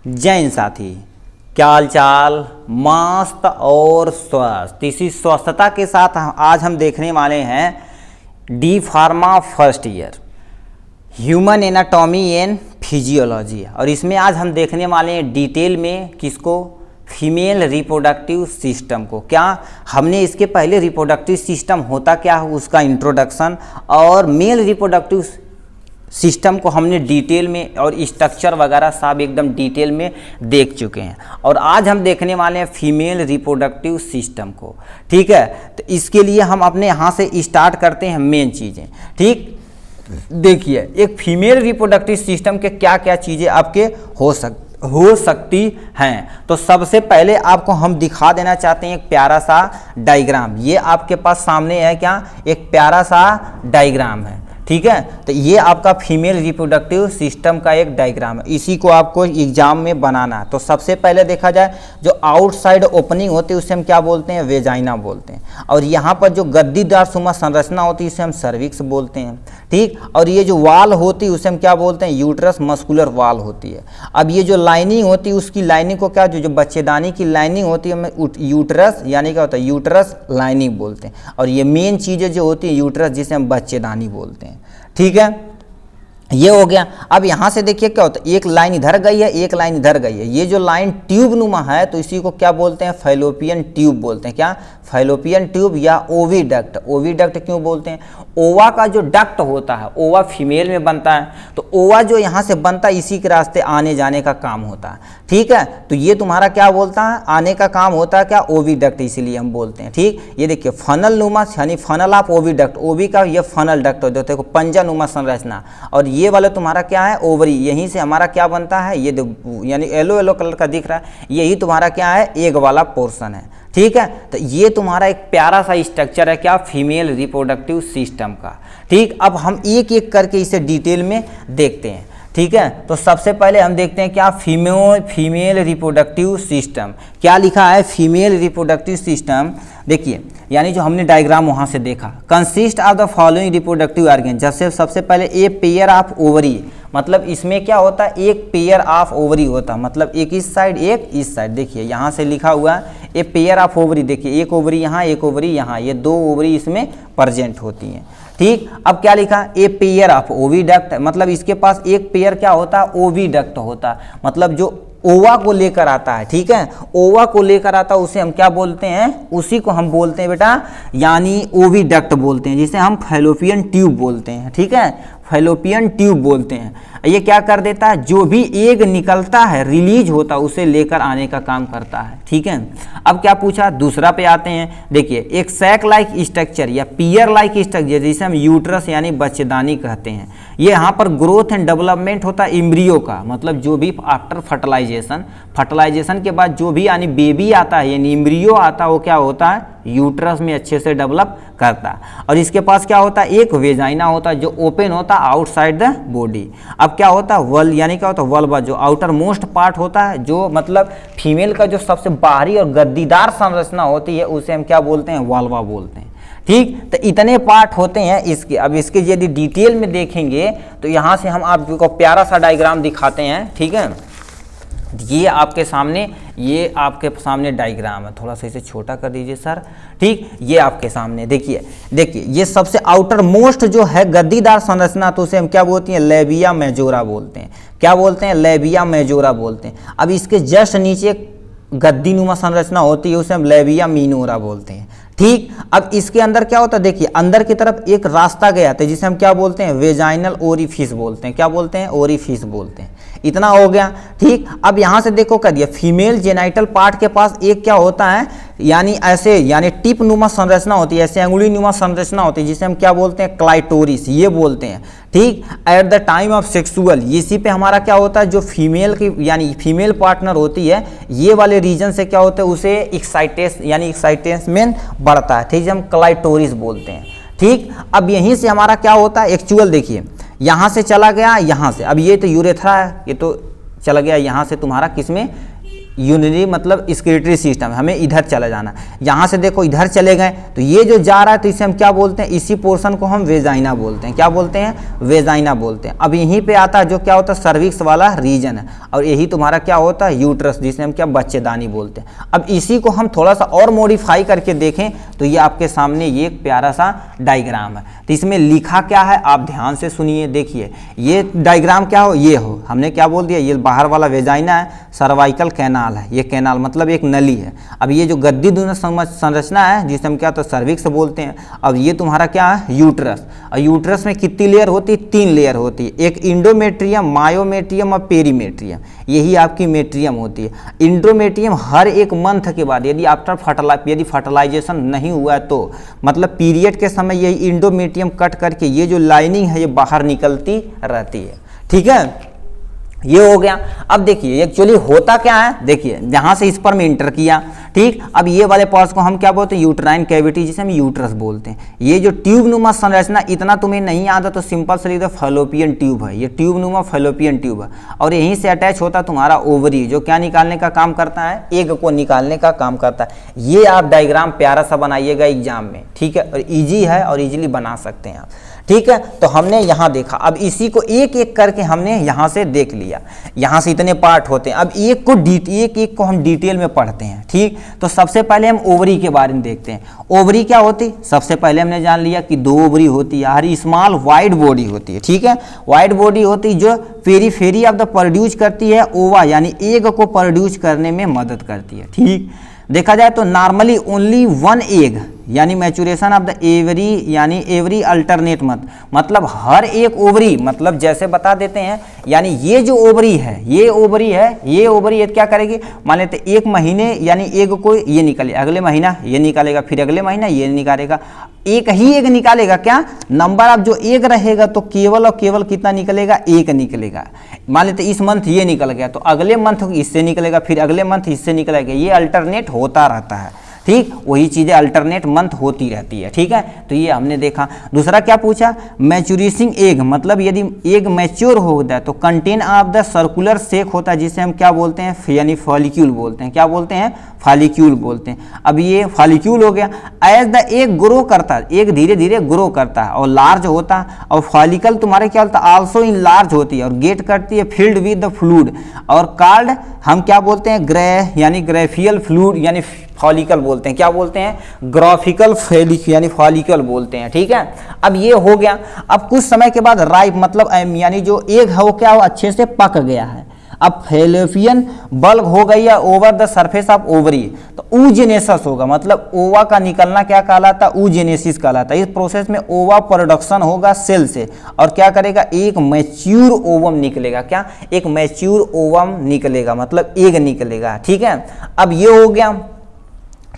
जैन साथी, क्या हाल चाल? मस्त और स्वस्थ। इसी स्वस्थता के साथ आज हम देखने वाले हैं D pharma first year human anatomy and physiology. और इसमें आज हम देखने वाले हैं डिटेल में किसको? फीमेल रिप्रोडक्टिव सिस्टम को। क्या हमने इसके पहले रिप्रोडक्टिव सिस्टम होता क्या है उसका इंट्रोडक्शन, और मेल रिप्रोडक्टिव सिस्टम को हमने डिटेल में और स्ट्रक्चर वगैरह सब एकदम डिटेल में देख चुके हैं। और आज हम देखने वाले हैं फीमेल रिप्रोडक्टिव सिस्टम को। ठीक है, तो इसके लिए हम अपने यहाँ से स्टार्ट करते हैं मेन चीज़ें। ठीक, देखिए एक फीमेल रिप्रोडक्टिव सिस्टम के क्या क्या चीज़ें आपके हो सकती हैं। तो सबसे पहले आपको हम दिखा देना चाहते हैं एक प्यारा सा डायग्राम। ये आपके पास सामने है क्या? एक प्यारा सा डायग्राम है। ठीक है, तो ये आपका फीमेल रिप्रोडक्टिव सिस्टम का एक डायग्राम है। इसी को आपको एग्जाम में बनाना है। तो सबसे पहले देखा जाए जो आउटसाइड ओपनिंग होती है उसे हम क्या बोलते हैं? वेजाइना बोलते हैं। और यहाँ पर जो गद्दीदार सुमा संरचना होती है उसे हम सर्विक्स बोलते हैं। ठीक, और ये जो वाल होती है उसे हम क्या बोलते हैं? यूट्रस मस्कुलर वाल होती है। अब ये जो लाइनिंग होती है उसकी लाइनिंग को क्या, जो बच्चेदानी की लाइनिंग होती है हमें यूट्रस यानी क्या होता है? यूट्रस लाइनिंग बोलते हैं। और ये मेन चीज़ें जो होती है यूट्रस जिसे हम बच्चेदानी बोलते हैं। ठीक है, ये हो गया। अब यहाँ से देखिए क्या होता है? एक लाइन इधर गई है, एक लाइन इधर गई है। ये जो लाइन ट्यूब नुमा है तो इसी को क्या बोलते हैं? फैलोपियन ट्यूब बोलते हैं। क्या? फैलोपियन ट्यूब या ओविडक्ट। ओविडक्ट क्यों बोलते हैं? ओवा का जो डक्ट होता है, ओवा फीमेल में बनता है, तो ओवा जो यहाँ से बनता है इसी के रास्ते आने जाने का काम होता है। ठीक है, तो ये तुम्हारा क्या बोलता है? आने का काम होता है क्या? ओविडक्ट, इसीलिए हम बोलते हैं। ठीक, ये देखिए फनल नुमा यानी फनल ऑफ ओविडक्ट। ओवी का ये फनल डक्ट होता है, पंजा नुमा संरचना। और ये वाला तुम्हारा क्या है? ओवरी। यहीं से हमारा क्या बनता है? ये यानी येलो येलो कलर का दिख रहा है, यही तुम्हारा क्या है? एग वाला पोर्शन है। ठीक है, तो ये तुम्हारा एक प्यारा सा स्ट्रक्चर है क्या? फीमेल रिप्रोडक्टिव सिस्टम का। ठीक, अब हम एक एक करके इसे डिटेल में देखते हैं। ठीक है, तो सबसे पहले हम देखते हैं क्या? फीमेल रिप्रोडक्टिव सिस्टम क्या लिखा है? फीमेल रिप्रोडक्टिव सिस्टम देखिए, यानी जो हमने डायग्राम वहाँ से देखा, consist of the following reproductive organ. जैसे सबसे पहले ए पेयर ऑफ ओवरी, मतलब इसमें क्या होता है? एक पेयर ऑफ ओवरी होता है, मतलब एक इस साइड एक इस साइड। देखिए यहाँ से लिखा हुआ है ए पेयर ऑफ ओवरी। देखिए एक ओवरी यहाँ, एक ओवरी यहाँ, ये दो ओवरी इसमें प्रेजेंट होती हैं। ठीक, अब क्या लिखा? ए पेयर ऑफ ओविडक्ट, मतलब इसके पास एक पेयर क्या होता है? ओविडक्ट होता है, मतलब जो ओवा को लेकर आता है। ठीक है, ओवा को लेकर आता है उसे हम क्या बोलते हैं? उसी को हम बोलते हैं बेटा यानी ओविडक्ट बोलते हैं, जिसे हम फैलोपियन ट्यूब बोलते हैं। ठीक है, फैलोपियन ट्यूब बोलते हैं। ये क्या कर देता है? जो भी एग निकलता है, रिलीज होता है, उसे लेकर आने का काम करता है। ठीक है, अब क्या पूछा? दूसरा पे आते हैं। देखिए एक सैक लाइक स्ट्रक्चर या पियर लाइक स्ट्रक्चर जिसे हम यूट्रस यानी बच्चेदानी कहते हैं, ये यहाँ पर ग्रोथ एंड डेवलपमेंट होता है एम्ब्रियो का, मतलब जो भी आफ्टर फर्टिलाइजेशन के बाद जो भी यानी बेबी आता है यानी एम्ब्रियो आता है, वो क्या होता है? यूट्रस में अच्छे से डेवलप करता है। और इसके पास क्या होता है? एक वेजाइना होता है जो ओपन होता है आउटसाइड द बॉडी। अब क्या होता है? वल यानी क्या होता है? वल्वा जो आउटर मोस्ट पार्ट होता है, जो मतलब फीमेल का जो सबसे बाहरी और गद्दीदार संरचना होती है, उसे हम क्या बोलते हैं? वल्वा बोलते हैं। ठीक, तो इतने पार्ट होते हैं इसके। अब इसके यदि डिटेल में देखेंगे तो यहाँ से हम आपको प्यारा सा डायग्राम दिखाते हैं। ठीक है, ये आपके सामने डायग्राम है। थोड़ा सा इसे छोटा कर दीजिए सर। ठीक, ये आपके सामने देखिए ये सबसे आउटर मोस्ट जो है गद्दीदार संरचना, तो उसे हम क्या बोलते हैं? लेबिया मेजोरा बोलते हैं। क्या बोलते हैं? लेबिया मेजोरा बोलते हैं। अब इसके जस्ट नीचे गद्दी नुमा संरचना होती है, उसे हम लेबिया मिनोरा बोलते हैं। ठीक, अब इसके अंदर क्या होता है? देखिए अंदर की तरफ एक रास्ता गया था जिसे हम क्या बोलते हैं? वेजाइनल ओरिफिस बोलते हैं। क्या बोलते हैं? ओरिफिस बोलते हैं। इतना हो गया। ठीक, अब यहाँ से देखो कर दिया फीमेल जेनाइटल पार्ट के पास एक क्या होता है? यानी ऐसे यानी टिप नुमा संरचना होती है, ऐसे अंगुली नुमा संरचना होती है, जिसे हम क्या बोलते हैं? क्लाइटोरिस, ये बोलते हैं। ठीक, at the time of sexual, इसी पे हमारा क्या होता है? जो फीमेल की यानी फीमेल पार्टनर होती है, ये वाले रीजन से क्या होता है? उसे एक्साइटेशमेंट बढ़ता है। ठीक, हम क्लाइटोरिस बोलते हैं। ठीक, अब यहीं से हमारा क्या होता है? एक्चुअल देखिए यहाँ से चला गया यहाँ से, अब ये तो यूरेथ्रा है, ये तो चला गया यहाँ से तुम्हारा किसमें? यूरिनरी मतलब एक्सक्रीटरी सिस्टम, हमें इधर चला जाना। यहाँ से देखो इधर चले गए तो ये जो जा रहा है तो इसे हम क्या बोलते हैं, इसी पोर्शन को हम वेजाइना बोलते हैं। क्या बोलते हैं, वेजाइना बोलते हैं। अब यहीं पे आता है जो क्या होता है, सर्विक्स वाला रीजन है, और यही तुम्हारा क्या होता है, यूट्रस, जिसे हम क्या बच्चेदानी बोलते हैं। अब इसी को हम थोड़ा सा और मॉडिफाई करके देखें तो ये आपके सामने ये एक प्यारा सा डायग्राम है। तो इसमें लिखा क्या है आप ध्यान से सुनिए। देखिए ये डायग्राम क्या हो, ये हो, हमने क्या बोल दिया, ये बाहर वाला वेजाइना है, सर्वाइकल कैनाल है, ये कैनाल मतलब एक नली है। अब ये जो गद्दी दूना संरचना है जिसे हम क्या तो सर्विक्स बोलते हैं। अब ये तुम्हारा क्या है, यूट्रस। और यूट्रस में कितनी लेयर होती है, 3 लेयर होती है, एक इंडोमेट्रियम, मायोमेट्रियम और पेरीमेट्रियम, यही आपकी मेट्रियम होती है। इंडोमेट्रियम हर एक मंथ के बाद यदि यदि फर्टिलाइजेशन नहीं हुआ है तो मतलब पीरियड के समय यही इंडोमेट्रियम कट करके ये जो लाइनिंग है ये बाहर निकलती रहती है। ठीक है, ये हो गया। अब देखिए एक्चुअली होता क्या है, देखिए जहां से स्पर्म इंटर किया, ठीक, अब ये वाले पार्ट्स को हम क्या बोलते हैं, यूट्राइन कैविटी, जिसे हम यूट्रस बोलते हैं। ये जो ट्यूब नुमा संरचना, इतना तुम्हें नहीं याद है तो सिंपल से लिख दो फैलोपियन ट्यूब है, ये ट्यूब नुमा फैलोपियन ट्यूब है। और यहीं से अटैच होता तुम्हारा ओवरी, जो क्या निकालने का काम करता है, एग को निकालने का काम करता है। ये आप डायग्राम प्यारा सा बनाइएगा एग्जाम में, ठीक है, और ईजी है और इजीली बना सकते हैं आप। ठीक है, तो हमने यहाँ देखा, अब इसी को एक एक करके हमने यहाँ से देख लिया। यहाँ से इतने पार्ट होते हैं, अब एक एक को हम डिटेल में पढ़ते हैं। ठीक, तो सबसे पहले हम ओवरी के बारे में देखते हैं। ओवरी क्या होती, सबसे पहले हमने जान लिया कि 2 ओवरी होती है, हर स्मॉल वाइड बॉडी होती है। ठीक है, वाइड बॉडी होती है जो पेरीफेरी ऑफ द प्रोड्यूस करती है ओवा, यानी एग को प्रोड्यूस करने में मदद करती है। ठीक, देखा जाए तो नॉर्मली ओनली 1 एग यानी मैचुरेशन ऑफ द एवरी, यानी एवरी अल्टरनेट मंथ, मतलब हर एक ओवरी, मतलब जैसे बता देते हैं, यानी ये जो ओवरी है, ये ओवरी क्या करेगी, मान लेते 1 महीने यानी एग को ये निकाले, अगले महीना ये निकालेगा, फिर अगले महीना ये निकालेगा, एक ही एग निकालेगा। क्या नंबर ऑफ जो एग रहेगा तो केवल और केवल कितना निकलेगा, 1 निकलेगा। मान लेते इस मंथ ये निकल गया तो अगले मंथ इससे निकलेगा, फिर अगले मंथ इससे निकलेगा, ये अल्टरनेट होता रहता है। ठीक, वही चीज़ें अल्टरनेट मंथ होती रहती है। ठीक है, तो ये हमने देखा। दूसरा क्या पूछा, मैच्योरिंग एग, मतलब यदि एग मैच्योर हो जाए तो कंटेन ऑफ द सर्कुलर सेक होता है, जिसे हम क्या बोलते हैं, यानी फॉलिक्यूल बोलते हैं। क्या बोलते हैं, फॉलिक्यूल बोलते हैं। अब ये फॉलिक्यूल हो गया। एज द एग ग्रो करता है, एग धीरे धीरे ग्रो करता है और लार्ज होता है, और फॉलिकल तुम्हारे क्या होता है, आल्सो इन लार्ज होती है और गेट करती है फिल्ड विद द फ्लूइड, और कार्ड हम क्या बोलते हैं, यानी ग्रेफियल फ्लूइड यानी फॉलिकल बोलते हैं। क्या बोलते हैं, ग्राफिकल यानी फॉलिकल बोलते हैं। ठीक है, अब ये हो गया। अब कुछ समय के बाद राइप मतलब यानी जो एग है वो क्या हो, अच्छे से पक गया है। अब फैलोपियन बल्ब हो गई है over the surface of ovary, तो ऊजेनेसिस होगा, मतलब ओवा का निकलना क्या कहलाता है, ऊजेनेसिस कहलाता है। इस प्रोसेस में ओवा प्रोडक्शन होगा सेल से, और क्या करेगा, एक मैच्योर ओवम निकलेगा। क्या, एक मैच्योर ओवम निकलेगा, मतलब एग निकलेगा। ठीक है, अब ये हो गया।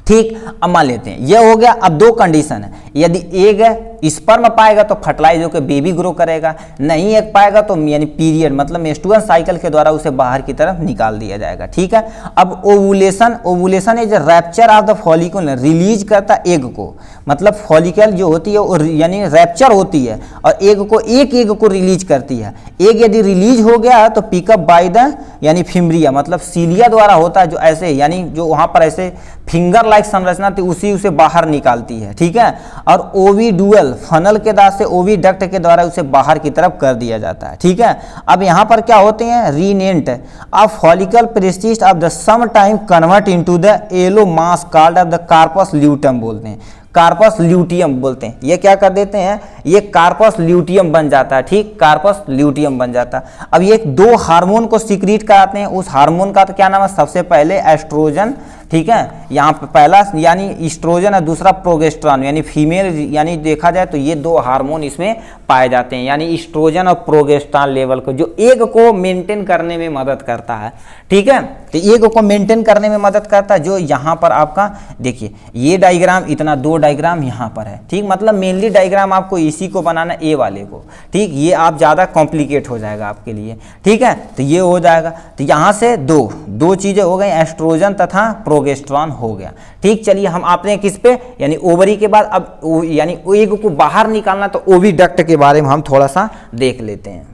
ठीक, अब मान लेते हैं ये हो गया। अब 2 कंडीशन है, यदि एग स्पर्म पाएगा तो फर्टिलाइज होकर बेबी ग्रो करेगा, नहीं एग पाएगा तो यानी पीरियड मतलब मेंस्ट्रुअल साइकिल के द्वारा उसे बाहर की तरफ निकाल दिया जाएगा। ठीक है, अब ovulation is rapture of the follicle, release करता एग को, मतलब फॉलिकल जो होती है यानी रैप्चर होती है और एग को रिलीज करती है। एग यदि रिलीज हो गया तो पिकअप बाय द यानी फिम्ब्रिया, मतलब सीलिया द्वारा होता है, जो ऐसे यानी जो वहां पर ऐसे फिंगर लाइक संरचना थी उसे बाहर निकालती है। ठीक है, और ओविडुअल फनल के द्वारा से ओविडक्ट के द्वारा उसे बाहर की तरफ कर दिया जाता है। ठीक है, अब यहाँ पर क्या होते हैं, remnant of follicle persists of the some time convert into the yellow mass called of the corpus luteum बोलते हैं, कार्पस ल्यूटियम बोलते हैं। ये क्या कर देते हैं, ये कार्पस ल्यूटियम बन जाता है। ठीक, कार्पस ल्यूटियम बन जाता है। अब ये 2 हार्मोन को सीक्रेट कराते हैं, उस हार्मोन का तो क्या नाम है, सबसे पहले एस्ट्रोजन। ठीक है, यहाँ पे पहला यानी ईस्ट्रोजन है, दूसरा प्रोगेस्टेरॉन यानी फीमेल, यानी देखा जाए तो ये 2 हार्मोन इसमें पाए जाते हैं, यानी ईस्ट्रोजन और प्रोगेस्टेरॉन लेवल को, जो एग को मेंटेन करने में मदद करता है। ठीक है, तो एग को मेंटेन करने में मदद करता है। जो यहाँ पर आपका देखिए ये डायग्राम, इतना 2 डायग्राम यहाँ पर है। ठीक, मतलब मेनली डायग्राम आपको इसी को बनाना, ए वाले को। ठीक, ये आप ज़्यादा कॉम्प्लिकेट हो जाएगा आपके लिए। ठीक है, तो ये हो जाएगा। तो यहाँ से दो चीज़ें हो गई, एस्ट्रोजन तथा प्रोगेस्टेरॉन हो गया। ठीक, चलिए हम आपने किस पे, यानी ओवरी के बाद अब यानी एग को बाहर निकालना, तो ओविडक्ट के बारे में हम थोड़ा सा देख लेते हैं।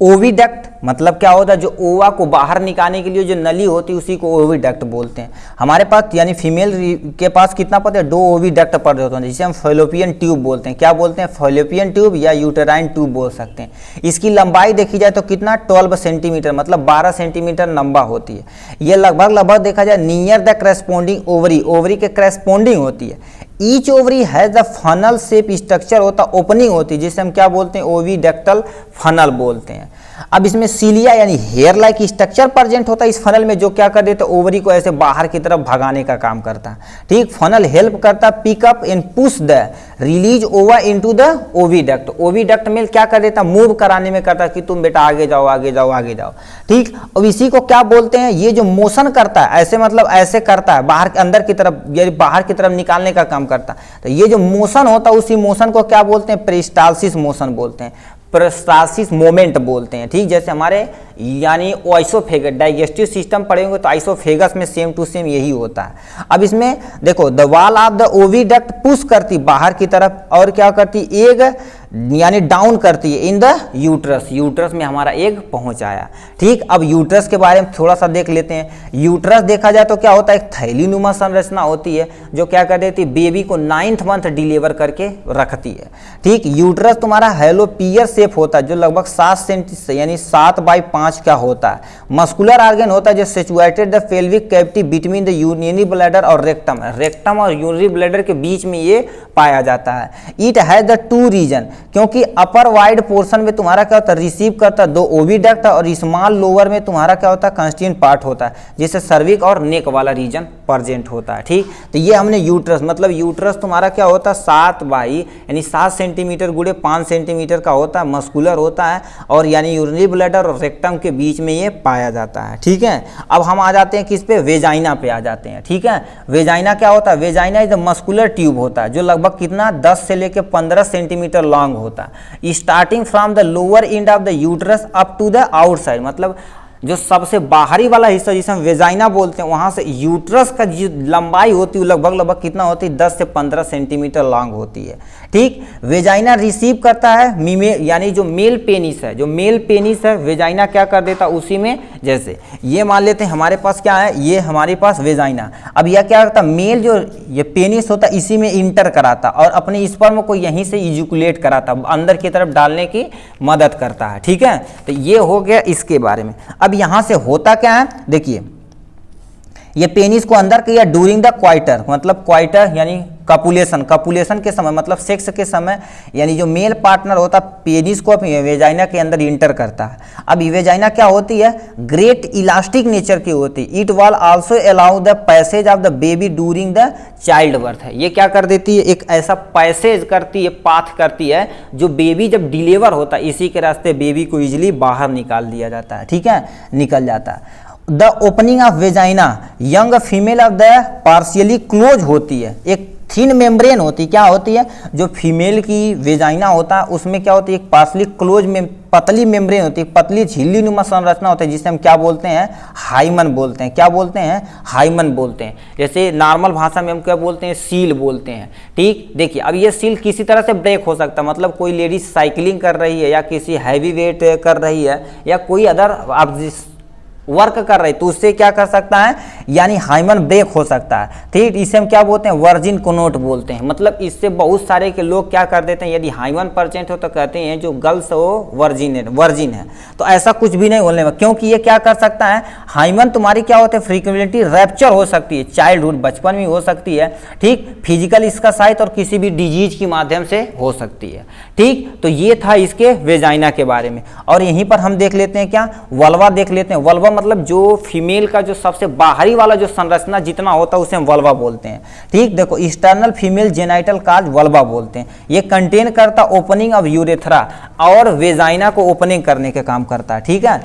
ओविडक्ट मतलब क्या होता है, जो ओवा को बाहर निकालने के लिए जो नली होती है उसी को ओविडक्ट बोलते हैं। हमारे पास यानी फीमेल के पास कितना पता है, 2 ओविडक्ट पड़े होते हैं, जिसे हम फैलोपियन ट्यूब बोलते हैं। क्या बोलते हैं, फैलोपियन ट्यूब या यूटेराइन ट्यूब बोल सकते हैं। इसकी लंबाई देखी जाए तो कितना 12 सेंटीमीटर मतलब 12 सेंटीमीटर लंबा होती है। ये लगभग देखा जाए near the corresponding ovary, ovary के करेस्पॉन्डिंग होती है। Each ovary has the funnel shape structure होता, ओपनिंग होती है, जिसे हम क्या बोलते हैं, ओविडक्टल फनल बोलते हैं। अब इसमें सीलिया यानी हेयर लाइक स्ट्रक्चर प्रेजेंट होता है इस फनल में, जो क्या कर देता है, ओवरी को ऐसे बाहर की तरफ भगाने का काम करता है। ठीक, फनल हेल्प करता है pick up and push the release ova into the oviduct. Oviduct में क्या कर देता है, मूव कराने में करता है कि तुम बेटा आगे जाओ आगे जाओ आगे जाओ। ठीक, अब इसी को क्या बोलते हैं, ये जो मोशन करता है ऐसे मतलब ऐसे करता है बाहर अंदर की तरफ यानी बाहर की तरफ निकालने का काम करता है। तो ये जो मोशन होता है उसी मोशन को क्या बोलते हैं, पेरिस्टाल्सिस मोशन बोलते हैं, पेरिस्टाल्सिस मोमेंट बोलते हैं। ठीक, जैसे हमारे यानी आइसोफेगस डाइजेस्टिव सिस्टम पढ़े होंगे तो आइसोफेगस में सेम टू सेम यही होता है। अब इसमें देखो the wall of the oviduct push करती बाहर की तरफ और क्या करती, एग यानी डाउन करती है इन द यूट्रस, यूट्रस में हमारा एग पहुंचाया। ठीक, अब यूट्रस के बारे में थोड़ा सा देख लेते हैं। यूट्रस देखा जाए तो क्या होता है, एक थैलीनुमा संरचना होती है जो क्या कर देती है, बेबी को 9th मंथ डिलीवर करके रखती है। ठीक, यूट्रस तुम्हारा हेलोपियर शेप होता है जो लगभग 7 सेंटी यानी 7/5 का होता है। मस्कुलर ऑर्गन होता है जो situated the pelvic cavity between the urinary bladder और रेक्टम, रेक्टम और यूरिनरी ब्लैडर के बीच में ये पाया जाता है। इट हैज द 2 रीजन, क्योंकि अपर वाइड पोर्शन में तुम्हारा क्या होता है, रिसीव करता है 2 ओविडक्ट और स्मॉल लोअर में तुम्हारा क्या होता है, कंस्टिट्यूएंट पार्ट होता है जिससे सर्विक और नेक वाला रीजन प्रेजेंट होता है। ठीक, तो ये हमने यूट्रस मतलब यूट्रस तुम्हारा क्या होता है 7 सेंटीमीटर गुड़े 5 सेंटीमीटर का होता है, मस्कुलर होता है और यानी यूरिनरी ब्लैडर और रेक्टम के बीच में ये पाया जाता है। ठीक है, अब हम आ जाते हैं किस पे, वेजाइना पे आ जाते हैं। ठीक है, वेजाइना क्या होता है, vagina is the muscular tube होता है जो लगभग कितना 10 से लेकर 15 सेंटीमीटर लॉन्ग होता है, starting from the lower end of the uterus up to the outside, मतलब जो सबसे बाहरी वाला हिस्सा जिसे हम वेजाइना बोलते हैं वहां से यूट्रस का जो लंबाई होती है लगभग कितना होती है, 10 से 15 सेंटीमीटर लॉन्ग होती है। ठीक, वेजाइना रिसीव करता है मीमेल यानी जो मेल पेनिस है, जो मेल पेनिस है वेजाइना क्या कर देता है उसी में, जैसे ये मान लेते हैं हमारे पास क्या है, ये हमारे पास वेजाइना, अब यह क्या करता है, मेल जो ये पेनिस होता है इसी में इंटर कराता और अपने स्पर्म को यहीं से इजुकुलेट कराता, अंदर की तरफ डालने की मदद करता है। ठीक है, तो ये हो गया इसके बारे में। अब यहां से होता क्या है, देखिए ये पेनिस को अंदर किया ड्यूरिंग द क्वाइटर, मतलब क्वाइटर यानी कपुलेशन, कपुलेशन के समय मतलब सेक्स के समय यानी जो मेल पार्टनर होता पेनिस को अपनी वेजाइना के अंदर इंटर करता है। अब ये वेजाइना क्या होती है, ग्रेट इलास्टिक नेचर की होती है। It will also allow the passage of the baby during the child birth है, ये क्या कर देती है, एक ऐसा पैसेज करती है, पाथ करती है जो बेबी जब डिलीवर होता है इसी के रास्ते बेबी को इजिली बाहर निकाल दिया जाता है। ठीक है, निकल जाता है। The opening of vagina young female of the partially close होती है, एक थिन मेम्ब्रेन होती है, क्या होती है, जो फीमेल की वेजाइना होता है उसमें क्या होती है, एक पार्शियली क्लोज में पतली मेम्ब्रेन होती है, पतली झिल्ली नुमा संरचना होती है जिसे हम क्या बोलते हैं, हाइमन बोलते हैं। क्या बोलते हैं, हाइमन बोलते हैं। जैसे नॉर्मल भाषा में हम क्या बोलते हैं, सील बोलते हैं। ठीक, देखिए अब ये सील किसी तरह से ब्रेक हो सकता है, मतलब कोई लेडीज साइकिलिंग कर रही है या किसी हैवी वेट कर रही है या कोई अदर आप वर्क कर रहे तो उससे क्या कर सकता है, यानी हाइमन ब्रेक हो सकता है। ठीक, इसे हम क्या बोलते हैं, वर्जिन कोनोट बोलते हैं। मतलब इससे बहुत सारे के लोग क्या कर देते हैं, यदि हाइमन परसेंट हो तो कहते हैं जो गर्ल्स वो वर्जिन है, तो ऐसा कुछ भी नहीं बोलने में, क्योंकि ये क्या कर सकता है, हाइमन तुम्हारी क्या होते हैं, फ्रीक्वेंटली रैप्चर हो सकती है, चाइल्डहुड बचपन में हो सकती है। ठीक, फिजिकल इसका साइट और किसी भी डिजीज के माध्यम से हो सकती है। ठीक, तो ये था इसके वेजाइना के बारे में। और यहीं पर हम देख लेते हैं क्या, वल्वा देख लेते हैं। वल्वा मतलब जो फीमेल का जो सबसे बाहरी वाला जो संरचना जितना होता है उसे हम वल्वा बोलते हैं। ठीक, देखो एक्सटर्नल फीमेल जेनाइटल काज वल्वा बोलते हैं। ये कंटेन करता ओपनिंग ऑफ यूरेथ्रा और वेजाइना को ओपनिंग करने के काम करता है। ठीक है,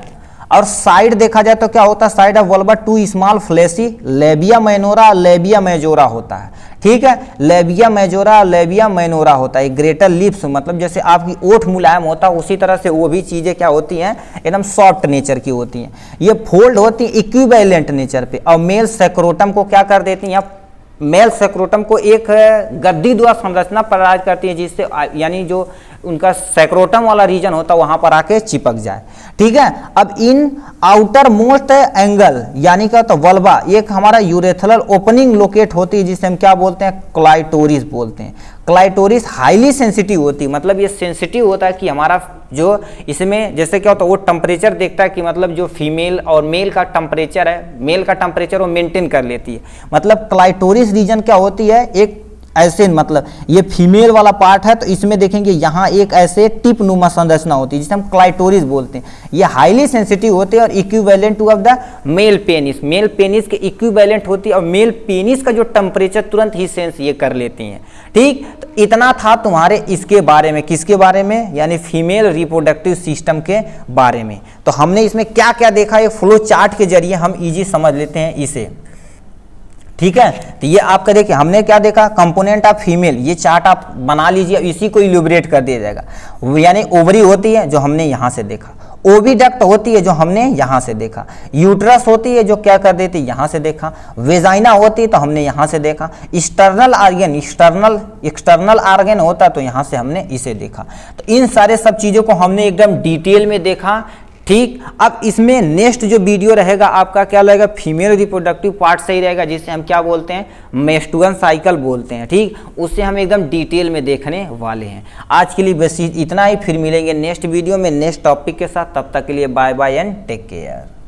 और साइड देखा जाए तो क्या होता है, side of vulva 2 small fleshy labia minora labia majora होता है। ठीक है, लेबिया मेजोरा लेबिया माइनोरा होता है। ग्रेटर लिप्स मतलब जैसे आपकी ओठ मुलायम होता है उसी तरह से वो भी चीजें क्या होती हैं, एकदम सॉफ्ट नेचर की होती हैं। ये फोल्ड होती है इक्विवेलेंट नेचर पे, और मेल सेक्रोटम को क्या कर देती हैं, मेल सेक्रोटम को एक गद्दी द्वारा संरचना प्रदान करती है जिससे यानी जो उनका सैक्रोटम वाला रीजन होता है वहां पर आके चिपक जाए। ठीक है, अब इन आउटर मोस्ट एंगल यानी क्या होता है वल्वा, एक हमारा यूरेथ्रल ओपनिंग लोकेट होती है जिसे हम क्या बोलते हैं क्लाइटोरिस बोलते हैं। क्लाइटोरिस हाईली सेंसिटिव होती है, मतलब ये सेंसिटिव होता है कि हमारा जो इसमें जैसे क्या होता है वो टेम्परेचर देखता है कि मतलब जो फीमेल और मेल का टेम्परेचर है, मेल का टेम्परेचर वो मेंटेन कर लेती है। मतलब क्लाइटोरिस रीजन क्या होती है, एक ऐसे मतलब ये फीमेल वाला पार्ट है तो इसमें देखेंगे यहाँ एक ऐसे टिप नुमा संरचना होती है जिसे हम क्लाइटोरिस बोलते हैं। ये हाईली सेंसिटिव होते हैं और equivalent to of the male penis, male penis के इक्विवेलेंट होती है और मेल पेनिस का जो टेम्परेचर तुरंत ही सेंस ये कर लेती हैं। ठीक, तो इतना था तुम्हारे इसके बारे में, किसके बारे में, यानी फीमेल रिप्रोडक्टिव सिस्टम के बारे में। तो हमने इसमें क्या क्या देखा, एक फ्लो चार्ट के जरिए हम इजी समझ लेते हैं इसे। ठीक है, तो ये आपका देखिए हमने क्या देखा, कंपोनेंट ऑफ फीमेल, ये चार्ट आप बना लीजिए, इसी को इल्यूबरेट कर दिया जाएगा। यानी ओवरी होती है जो हमने यहाँ से देखा, ओविडक्ट होती है जो हमने यहाँ से देखा, यूट्रस होती है जो क्या कर देती है यहाँ से देखा, वेजाइना होती है तो हमने यहाँ से देखा, एक्सटर्नल आर्गन, एक्सटर्नल आर्गन होता तो यहाँ से हमने इसे देखा। तो इन सारे सब चीज़ों को हमने एकदम डिटेल में देखा। ठीक, अब इसमें नेक्स्ट जो वीडियो रहेगा आपका क्या रहेगा, फीमेल रिप्रोडक्टिव पार्ट सही रहेगा जिसे हम क्या बोलते हैं मेंस्ट्रुअल साइकिल बोलते हैं। ठीक, उससे हम एकदम डिटेल में देखने वाले हैं। आज के लिए बस इतना ही, फिर मिलेंगे नेक्स्ट वीडियो में नेक्स्ट टॉपिक के साथ। तब तक के लिए bye bye and take care.